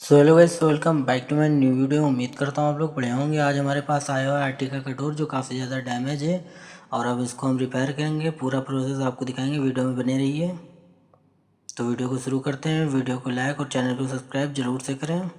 So hello guys, welcome back to my new video. उम्मीद करता हूँ आप लोग बढ़िया होंगे। आज हमारे पास आया हुआ है अर्टिगा का डोर जो काफ़ी ज़्यादा डैमेज है और अब इसको हम रिपेयर करेंगे। पूरा प्रोसेस आपको दिखाएंगे, वीडियो में बने रहिए। तो वीडियो को शुरू करते हैं। वीडियो को लाइक और चैनल को सब्सक्राइब जरूर से करें।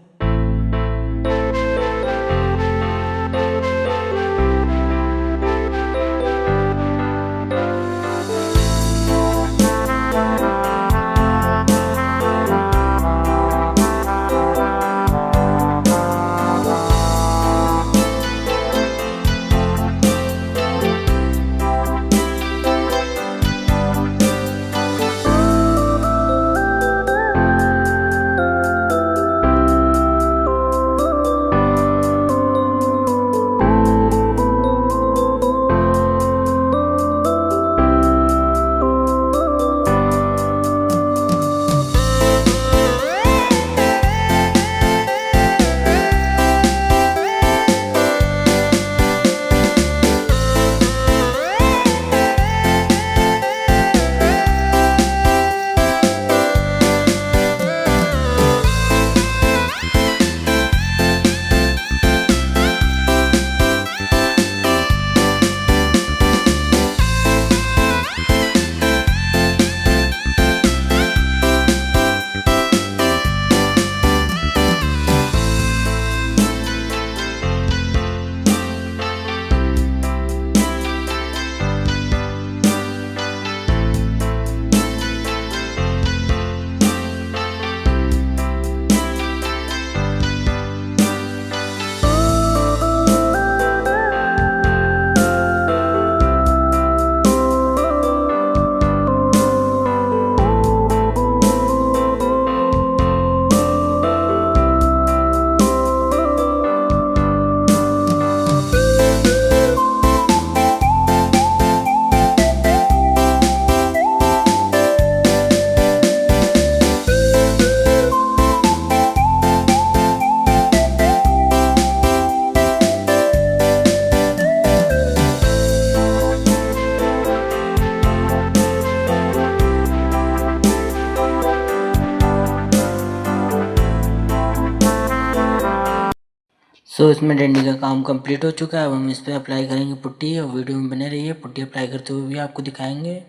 सो इसमें डंडी का काम कंप्लीट हो चुका है। अब हम इस पर अप्लाई करेंगे पुट्टी और वीडियो में बने रहिए। पुट्टी अप्लाई करते हुए भी आपको दिखाएंगे।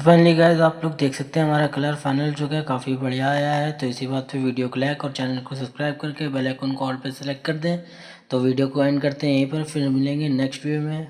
फाइनली गाइस आप लोग देख सकते हैं हमारा कलर फाइनल जो है काफ़ी बढ़िया आया है। तो इसी बात पे वीडियो को लाइक और चैनल को सब्सक्राइब करके बेल आइकन को ऑल पे सेलेक्ट कर दें। तो वीडियो को एंड करते हैं यहीं पर, फिर मिलेंगे नेक्स्ट वीडियो में।